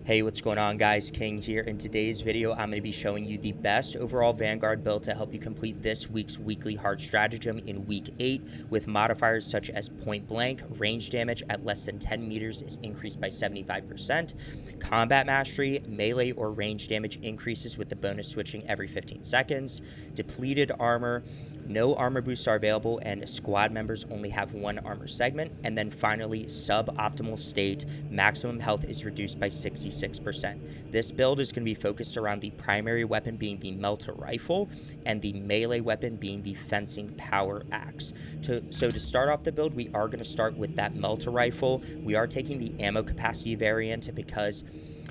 Hey, what's going on, guys? King here. In today's video, I'm going to be showing you the best overall Vanguard build to help you complete this week's weekly hard stratagem in week 8 with modifiers such as point blank, range damage at less than 10 meters is increased by 75%, combat mastery, melee or range damage increases with the bonus switching every 15 seconds, depleted armor, no armor boosts are available, and squad members only have one armor segment. And then finally, suboptimal state, maximum health is reduced by 66%. This build is going to be focused around the primary weapon being the melter rifle and the melee weapon being the fencing power axe. So to start off the build, we are going to start with that melter rifle. We are taking the ammo capacity variant because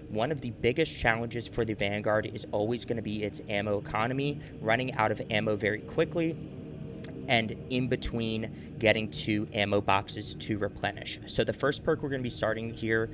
one of the biggest challenges for the Vanguard is always going to be its ammo economy, running out of ammo very quickly, and in between getting to ammo boxes to replenish. So the first perk we're going to be starting here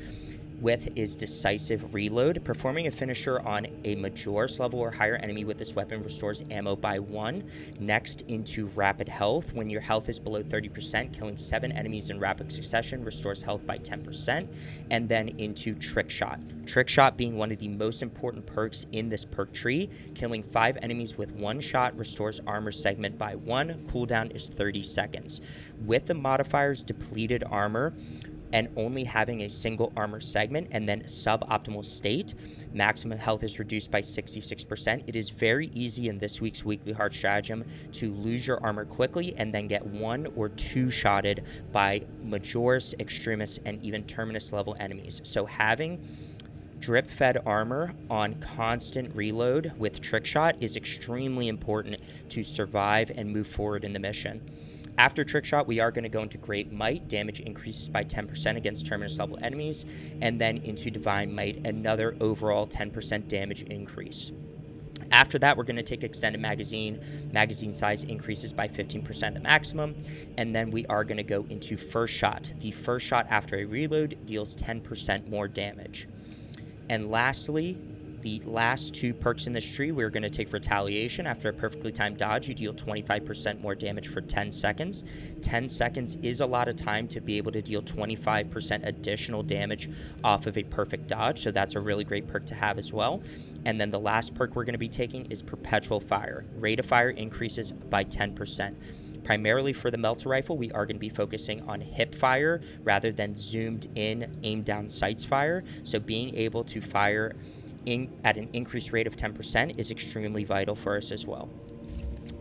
with is Decisive Reload. Performing a finisher on a Majoris level or higher enemy with this weapon restores ammo by 1. Next, into Rapid Health. When your health is below 30%, killing 7 enemies in rapid succession restores health by 10%. And then into Trick Shot. Trick Shot being one of the most important perks in this perk tree. Killing 5 enemies with 1 shot restores armor segment by 1. Cooldown is 30 seconds. With the modifiers Depleted Armor, and only having a single armor segment, and then suboptimal state, maximum health is reduced by 66%. It is very easy in this week's weekly hard stratagem to lose your armor quickly and then get 1 or 2 shotted by Majoris, Extremis, and even Terminus level enemies. So having drip fed armor on constant reload with Trick Shot is extremely important to survive and move forward in the mission. After Trick Shot, we are going to go into Great Might. Damage increases by 10% against Terminus level enemies. And then into Divine Might, another overall 10% damage increase. After that, we're going to take Extended Magazine. Magazine size increases by 15% the maximum. And then we are going to go into First Shot. The first shot after a reload deals 10% more damage. And lastly, the last 2 perks in this tree, we're going to take Retaliation. After a perfectly timed dodge, you deal 25% more damage for 10 seconds. 10 seconds is a lot of time to be able to deal 25% additional damage off of a perfect dodge, so that's a really great perk to have as well. And then the last perk we're going to be taking is Perpetual Fire. Rate of fire increases by 10%. Primarily for the melter rifle, we are going to be focusing on hip fire rather than zoomed in, aim down sights fire. So being able to fire at an increased rate of 10% is extremely vital for us as well.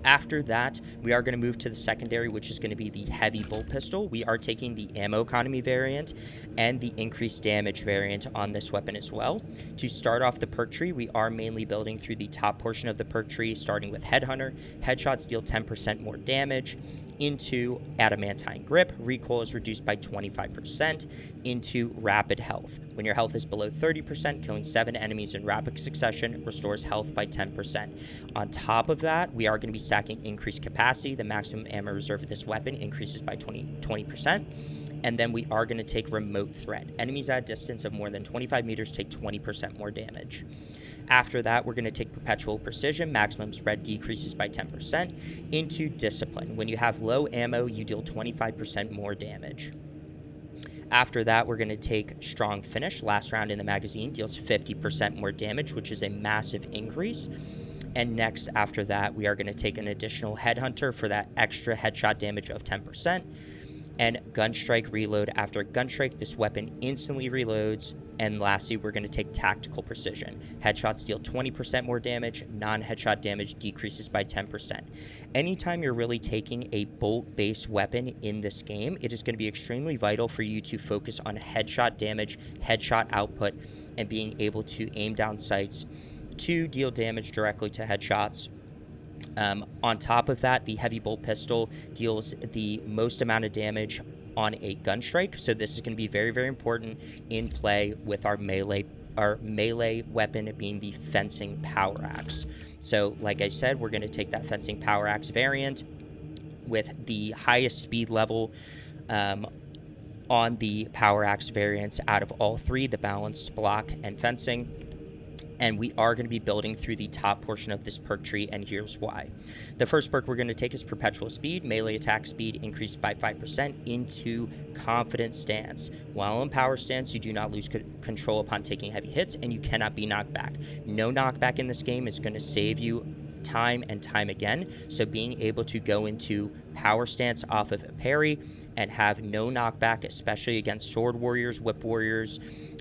After that, we are going to move to the secondary, which is going to be the heavy bolt pistol. We are taking the ammo economy variant and the increased damage variant on this weapon as well. To start off the perk tree, we are mainly building through the top portion of the perk tree, starting with Headhunter. Headshots deal 10% more damage. Into Adamantine Grip, recoil is reduced by 25%. Into Rapid Health. When your health is below 30%, killing 7 enemies in rapid succession restores health by 10%. On top of that, we are going to be stacking Increased Capacity. The maximum ammo reserve of this weapon increases by 20%. And then we are going to take Remote Threat. Enemies at a distance of more than 25 meters take 20% more damage. After that, we're going to take Perpetual Precision. Maximum spread decreases by 10%. Into Discipline. When you have low ammo, you deal 25% more damage. After that, we're going to take Strong Finish. Last round in the magazine deals 50% more damage, which is a massive increase. And next, after that, we are going to take an additional Headhunter for that extra headshot damage of 10%. And Gunstrike Reload. After Gunstrike, this weapon instantly reloads. And lastly, we're going to take Tactical Precision. Headshots deal 20% more damage. Non-headshot damage decreases by 10%. Anytime you're really taking a bolt-based weapon in this game, it is going to be extremely vital for you to focus on headshot damage, headshot output, and being able to aim down sights to deal damage directly to headshots. On top of that, the heavy bolt pistol deals the most amount of damage on a gun strike, so this is going to be very, very important in play with our melee weapon being the fencing power axe. So like I said, we're going to take that fencing power axe variant with the highest speed level on the power axe variants out of all 3, the balanced, block, and fencing. And we are going to be building through the top portion of this perk tree, and here's why. The first perk we're going to take is Perpetual Speed. Melee attack speed increased by 5% into Confident Stance. While in Power Stance, you do not lose control upon taking heavy hits, and you cannot be knocked back. No knockback in this game is going to save you time and time again, so being able to go into Power Stance off of a parry and have no knockback, especially against Sword Warriors, Whip Warriors,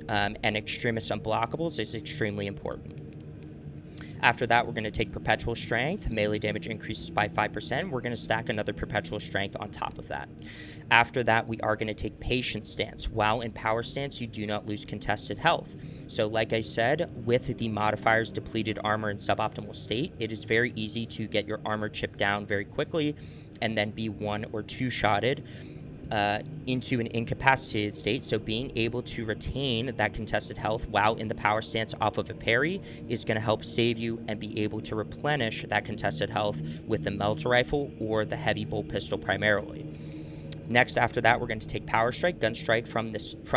and Extremist Unblockables, is extremely important. After that, we're going to take Perpetual Strength. Melee damage increases by 5%. We're going to stack another Perpetual Strength on top of that. After that, we are going to take Patient Stance. While in Power Stance, you do not lose contested health. So like I said, with the modifiers Depleted Armor and Suboptimal State, it is very easy to get your armor chipped down very quickly and then be one or two shotted into an incapacitated state. So being able to retain that contested health while in the Power Stance off of a parry is going to help save you and be able to replenish that contested health with the Melter Rifle or the Heavy Bolt Pistol primarily. Next, after that, we're going to take Power Strike. Gun Strike from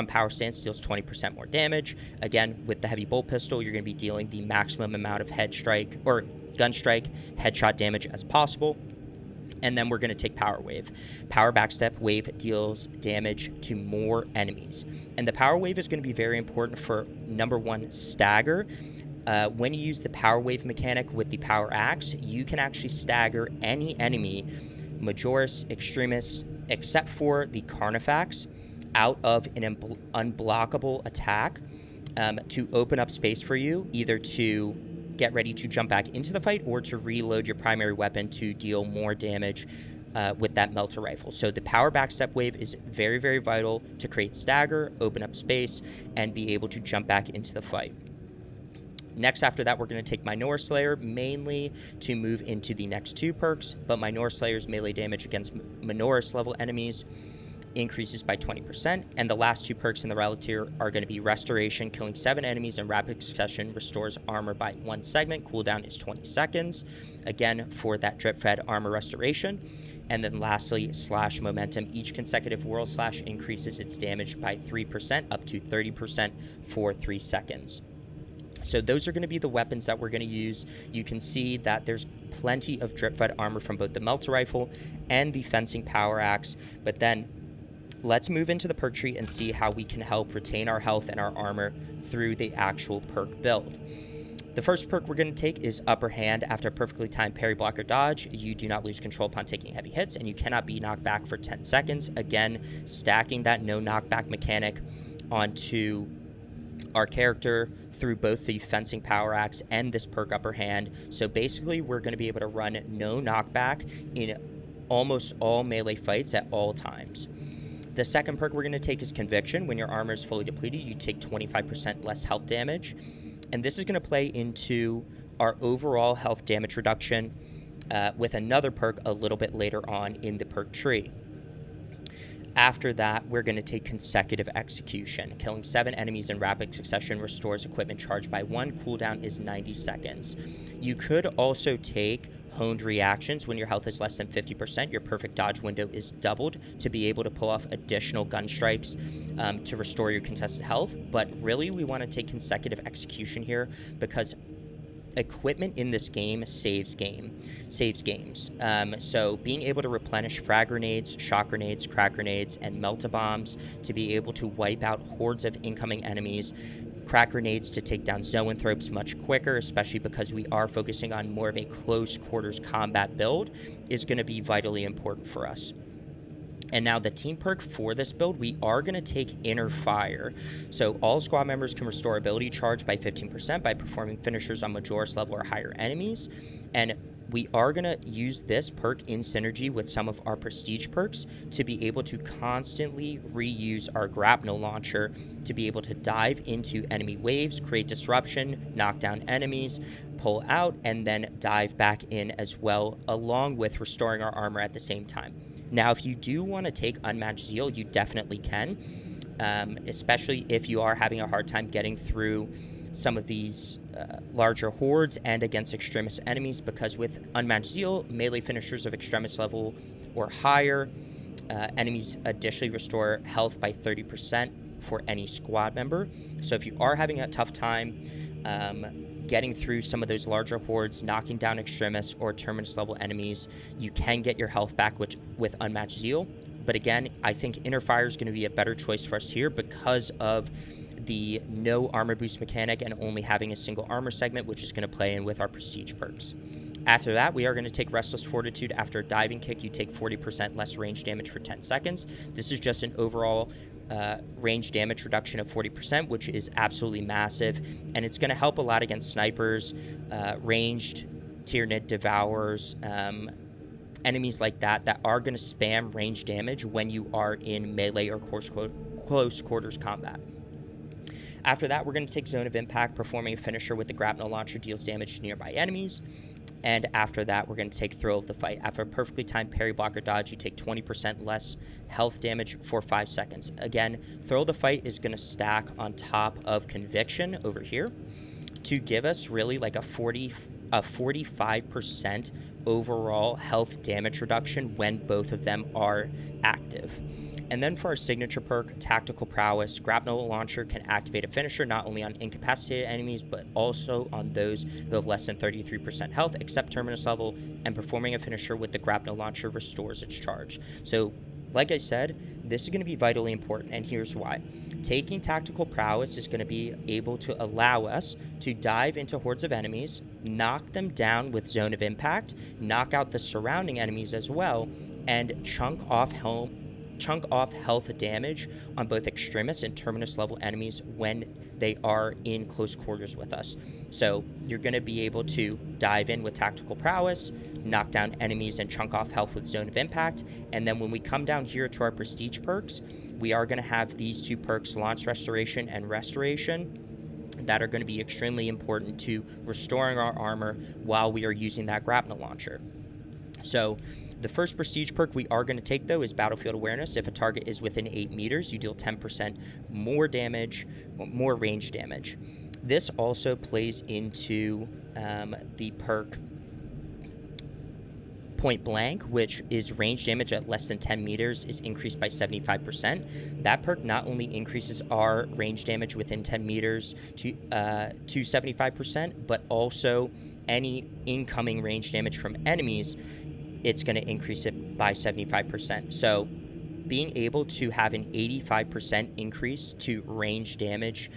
Power Stance deals 20% more damage. Again, with the Heavy Bolt Pistol, you're going to be dealing the maximum amount of Gun Strike headshot damage as possible. And then we're going to take Power Wave. Power Backstep Wave deals damage to more enemies. And the Power Wave is going to be very important for, number one, stagger. When you use the Power Wave mechanic with the Power Axe, you can actually stagger any enemy, Majoris, Extremis, except for the Carnifex, out of an unblockable attack to open up space for you, either to get ready to jump back into the fight or to reload your primary weapon to deal more damage with that Melter Rifle. So the Power Backstep Wave is very, very vital to create stagger, open up space, and be able to jump back into the fight. Next, after that, we're going to take Minor Slayer, mainly to move into the next two perks, but Minor Slayer's melee damage against Minoris level enemies increases by 20%, and the last two perks in the relic tier are going to be Restoration. Killing 7 enemies in rapid succession restores armor by 1 segment. Cooldown is 20 seconds, again for that drip-fed armor restoration. And then lastly, Slash Momentum. Each consecutive Whirl Slash increases its damage by 3%, up to 30% for 3 seconds. So those are going to be the weapons that we're going to use. You can see that there's plenty of drip-fed armor from both the Melter Rifle and the Fencing Power Axe, but then let's move into the perk tree and see how we can help retain our health and our armor through the actual perk build. The first perk we're going to take is Upper Hand. After a perfectly timed parry, block, or dodge, you do not lose control upon taking heavy hits, and you cannot be knocked back for 10 seconds. Again, stacking that no knockback mechanic onto our character through both the Fencing Power Axe and this perk Upper Hand. So basically, we're going to be able to run no knockback in almost all melee fights at all times. The second perk we're going to take is Conviction. When your armor is fully depleted, you take 25% less health damage. And this is going to play into our overall health damage reduction with another perk a little bit later on in the perk tree. After that, we're going to take Consecutive Execution. Killing 7 enemies in rapid succession restores equipment charge by 1. Cooldown is 90 seconds. You could also take Honed Reactions. When your health is less than 50%, your perfect dodge window is doubled to be able to pull off additional gun strikes to restore your contested health. But really, we want to take Consecutive Execution here because equipment in this game saves games. So being able to replenish frag grenades, shock grenades, crack grenades, and melta-bombs to be able to wipe out hordes of incoming enemies, crack grenades to take down zoanthropes much quicker, especially because we are focusing on more of a close quarters combat build, is going to be vitally important for us. And now the team perk for this build, we are going to take Inner Fire. So all squad members can restore ability charge by 15% by performing finishers on Majoris level or higher enemies. And we are going to use this perk in synergy with some of our prestige perks to be able to constantly reuse our grapnel launcher to be able to dive into enemy waves, create disruption, knock down enemies, pull out, and then dive back in as well, along with restoring our armor at the same time. Now, if you do want to take Unmatched Zeal, you definitely can, especially if you are having a hard time getting through some of these larger hordes and against extremist enemies, because with Unmatched Zeal, melee finishers of extremist level or higher, enemies additionally restore health by 30% for any squad member. So if you are having a tough time getting through some of those larger hordes, knocking down extremists or terminus level enemies, you can get your health back with Unmatched Zeal. But again, I think Inner Fire is going to be a better choice for us here because of the no armor boost mechanic and only having a single armor segment, which is going to play in with our prestige perks. After that, we are going to take Restless Fortitude. After a diving kick, you take 40% less range damage for 10 seconds. This is just an overall range damage reduction of 40%, which is absolutely massive, and it's going to help a lot against snipers, ranged Tyranid Devourers, enemies like that are going to spam range damage when you are in melee or close quarters combat. After that, we're going to take Zone of Impact, performing a finisher with the grapnel launcher deals damage to nearby enemies. And after that, we're going to take Thrill of the Fight. After a perfectly timed parry blocker dodge, you take 20% less health damage for 5 seconds. Again, Thrill of the Fight is going to stack on top of Conviction over here to give us really like a 45% overall health damage reduction when both of them are active. And then for our signature perk, Tactical Prowess, Grapnel Launcher can activate a finisher not only on incapacitated enemies, but also on those who have less than 33% health, except Terminus level, and performing a finisher with the Grapnel Launcher restores its charge. So, like I said, this is going to be vitally important, and here's why. Taking Tactical Prowess is going to be able to allow us to dive into hordes of enemies, knock them down with Zone of Impact, knock out the surrounding enemies as well, and chunk off health damage on both extremists and terminus level enemies when they are in close quarters with us. So you're going to be able to dive in with Tactical Prowess, knock down enemies and chunk off health with Zone of Impact, and then when we come down here to our prestige perks, we are going to have these two perks, Launch Restoration and Restoration, that are going to be extremely important to restoring our armor while we are using that grapnel launcher. So the first prestige perk we are going to take, though, is Battlefield Awareness. If a target is within 8 meters, you deal 10% more damage, more range damage. This also plays into the perk Point Blank, which is range damage at less than 10 meters is increased by 75%. That perk not only increases our range damage within 10 meters to 75%, but also any incoming range damage from enemies, it's going to increase it by 75%. So being able to have an 85% increase to range damage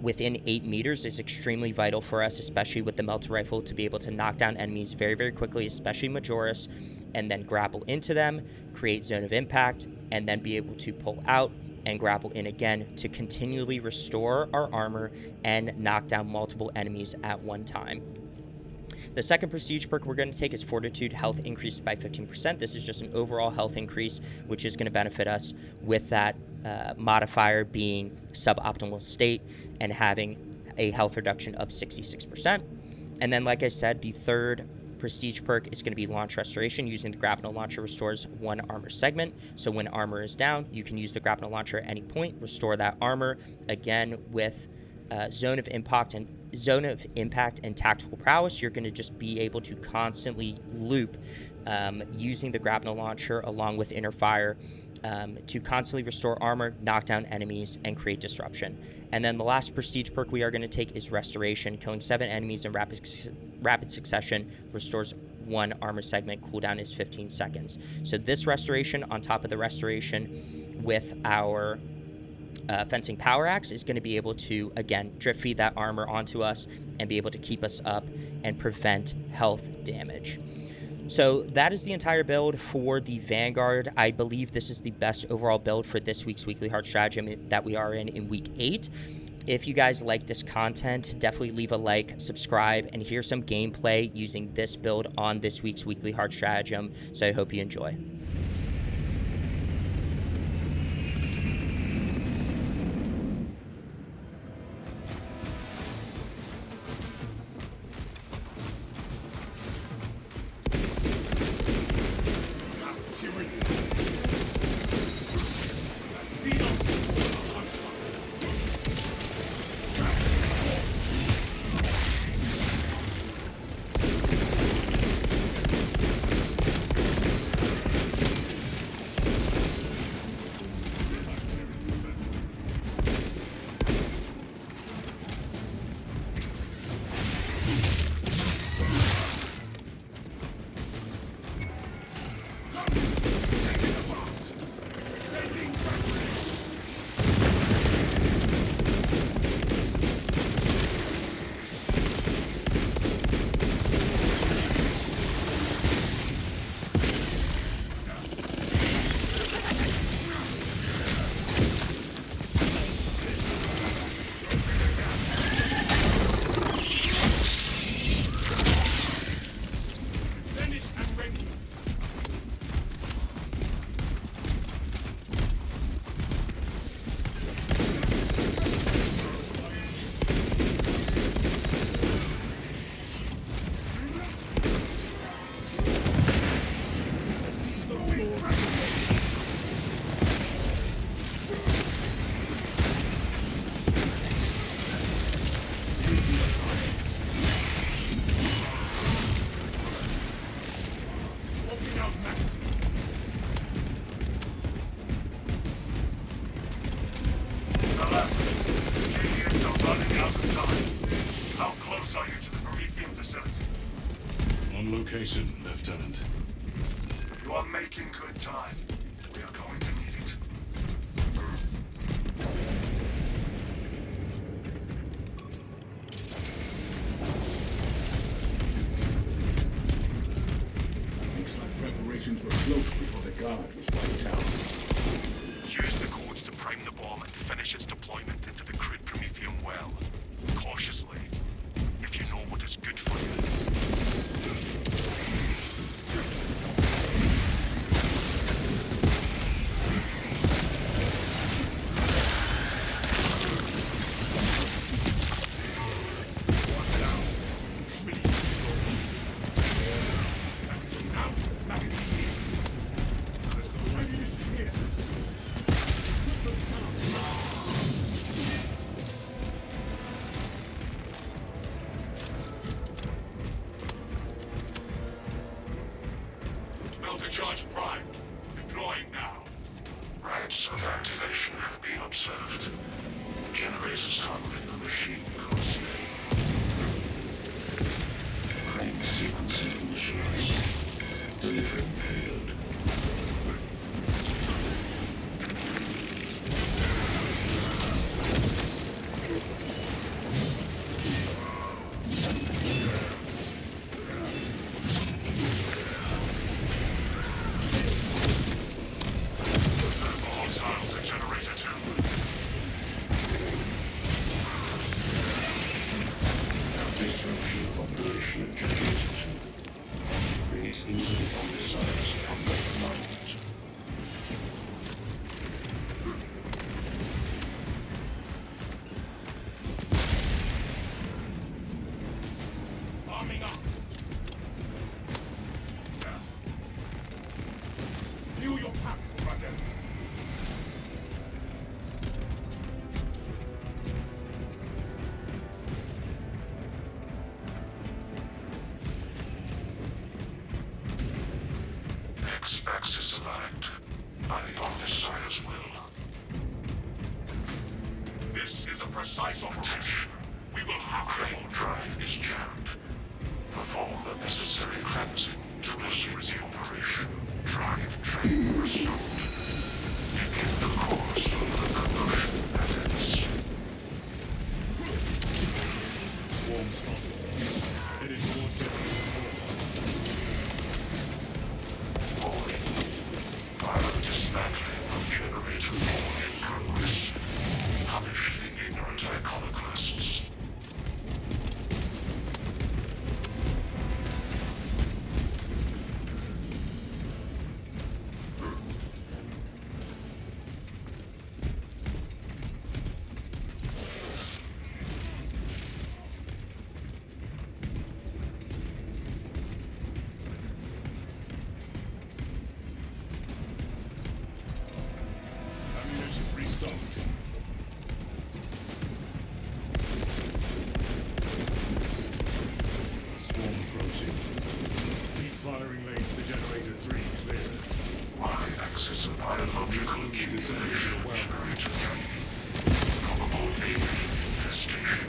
within 8 meters is extremely vital for us, especially with the Melter Rifle, to be able to knock down enemies very, very quickly, especially Majoris, and then grapple into them, create Zone of Impact, and then be able to pull out and grapple in again to continually restore our armor and knock down multiple enemies at one time. The second prestige perk we're going to take is Fortitude, health increased by 15%. This is just an overall health increase, which is going to benefit us with that modifier being suboptimal state and having a health reduction of 66%. And then, like I said, the third prestige perk is going to be Launch Restoration. Using the grapnel launcher restores one armor segment. So when armor is down, you can use the grapnel launcher at any point, restore that armor. Again, with Zone of Impact and Tactical Prowess, you're going to just be able to constantly loop using the grapnel launcher along with Inner Fire to constantly restore armor, knock down enemies, and create disruption. And then the last prestige perk we are going to take is Restoration. Killing 7 enemies in rapid succession restores one armor segment. Cooldown is 15 seconds. So this restoration on top of the restoration with our Fencing Power Axe is going to be able to, again, drip feed that armor onto us and be able to keep us up and prevent health damage. So that is the entire build for the Vanguard. I believe this is the best overall build for this week's Weekly Hard Stratagem that we are in Week 8. If you guys like this content, definitely leave a like, subscribe, and here's some gameplay using this build on this week's Weekly Hard Stratagem. So I hope you enjoy. How close are you to the Promethean facility? On location, Lieutenant. You are making good time. We are going to need it. Looks like preparations were close before the guard was wiped out. Use the codes to prime the bomb and finish its deployment into the crude Promethean well. Cautiously, if you know what is good for you. Delta charge prime. Deploying now. Rites of activation have been observed. The generators harboring the machine codes. Crane sequencing initialized. Delivering payload. Disruption of operation at Generator 2. Create incident on the sides from the minds. Arming up. Fuel your packs, brothers. X-axis aligned by the Omnissiah's will. This is a precise operation. We will have Crane drive is jammed. Perform the necessary cleansing to resume the operation. Drive train resumed. Begin the course of the commotion that ends. Swarm spotted. Headed toward Generator 4. Warning. Violent dismantling of Generator 4 in progress. Punish the ignorant iconoclasts. Ammunition restocked. Swarm approaching. Keep firing lanes to Generator 3 clear. Y-axis of biological accumulation of Generator 3. Probable alien infestation.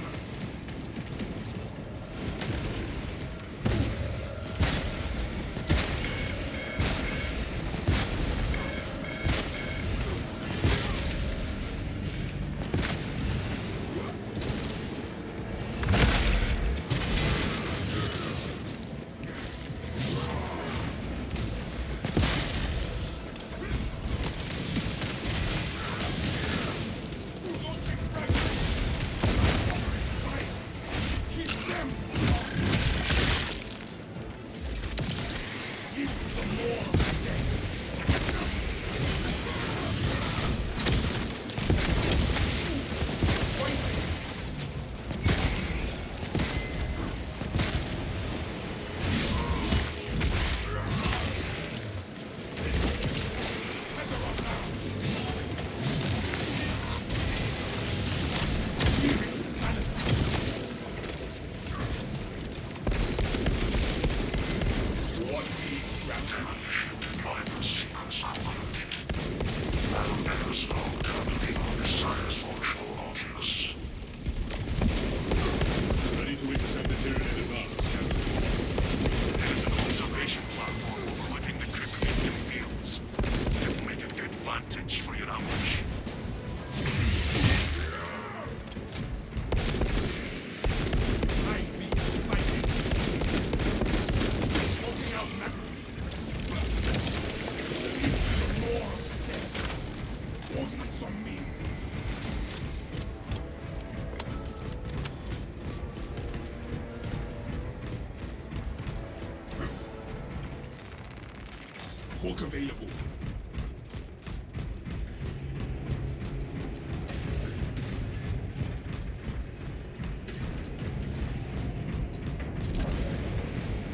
Hawk available.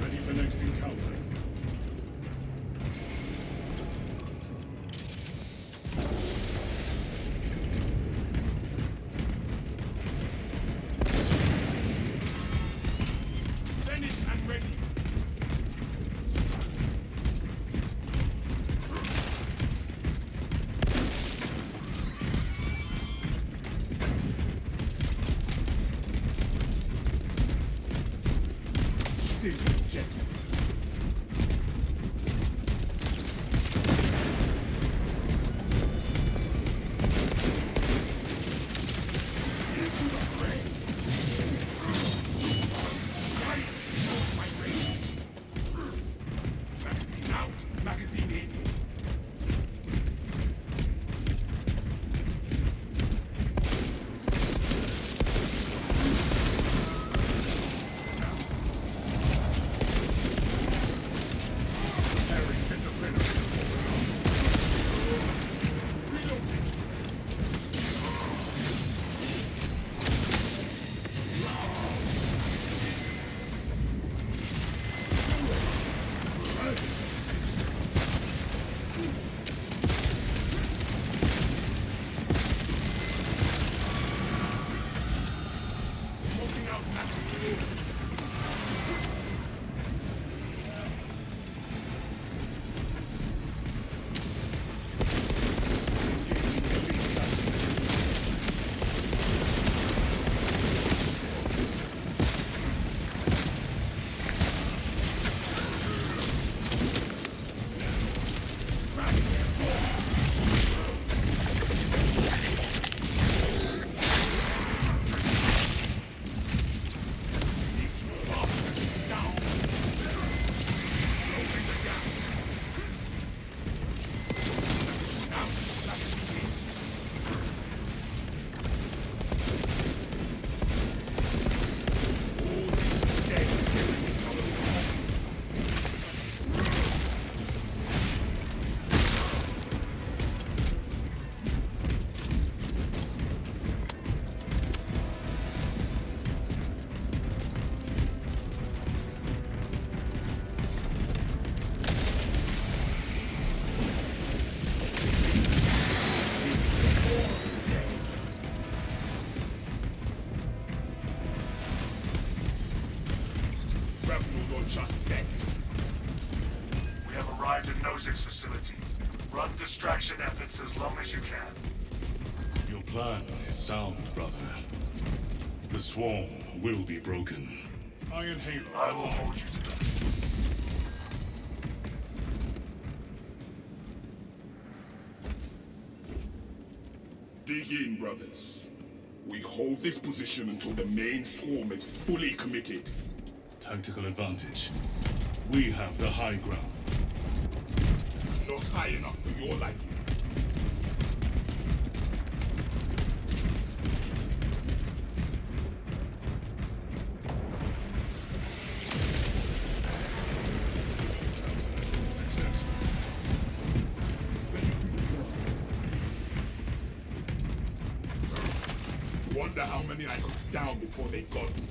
Ready for next encounter. Finished and ready. Still rejected. Into the fray. Right before my range. Magazine out, magazine in. Very disciplined. Reloading. Smoking out magazine. Rebel launcher set. We have arrived at Nozick's facility. Run distraction efforts as long as you can. Your plan is sound, brother. The swarm will be broken. Iron Halo. I will hold you to that. Dig in, brothers. We hold this position until the main swarm is fully committed. Tactical advantage. We have the high ground. Not high enough for your liking. Successful. Ready to deploy. Wonder how many I cut down before they got me.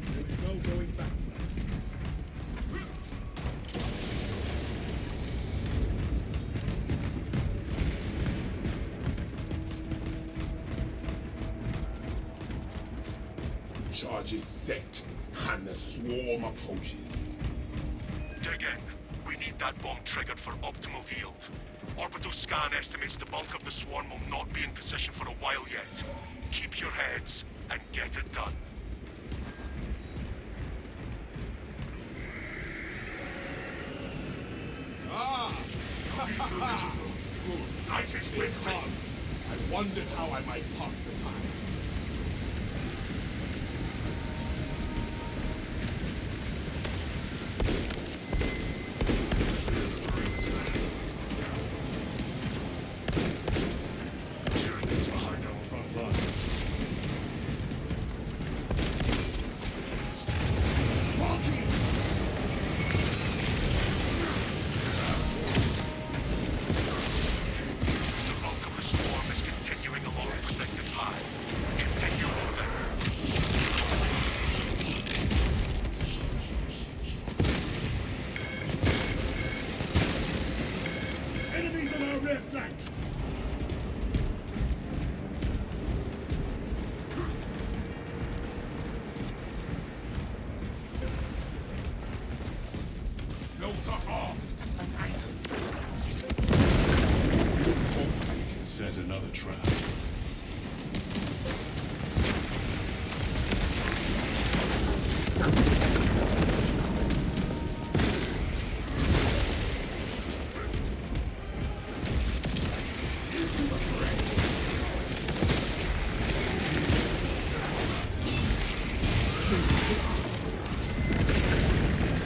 There is no going back. Charges set, and the swarm approaches. Dig in. We need that bomb triggered for optimal yield. Orbital scan estimates the bulk of the swarm will not be in position for a while yet. Keep your heads and get it done. Good. I just went hard. I wondered how I might pass the time.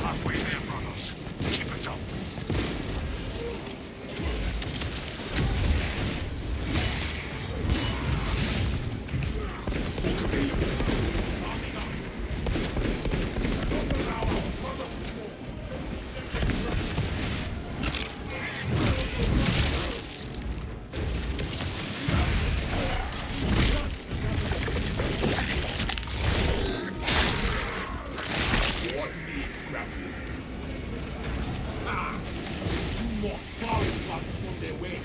Halfway there, brothers. Keep it up. What needs grappling? Ah! You more scars back from their way.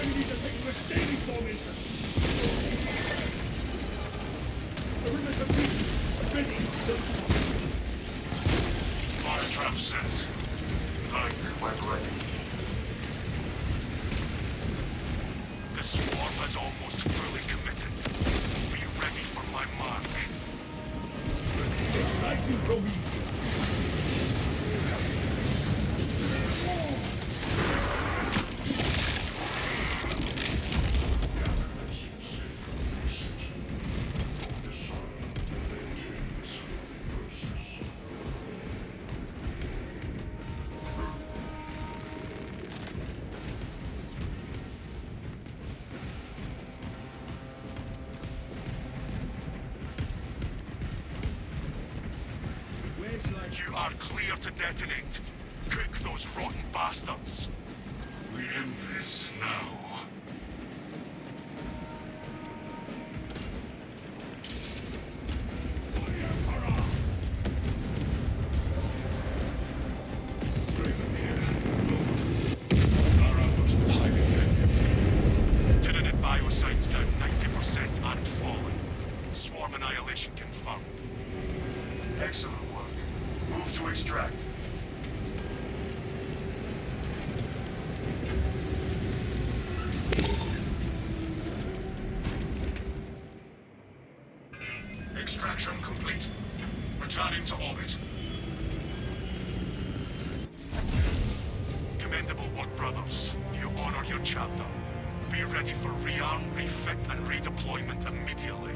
Enemies are taking a standing formation. The river's complete. Ready. Fire trap set. When ready. The swarm is almost fully committed. Be ready for my march. Lightning from me. You are clear to detonate. Cook those rotten bastards. We end this now. Straven here. Our ambush was highly effective. Tyranid biocides down 90% and falling. Swarm annihilation confirmed. Excellent work. Move to extract. Extraction complete. Returning to orbit. Commendable work, brothers. You honored your chapter. Be ready for rearm, refit, and redeployment immediately.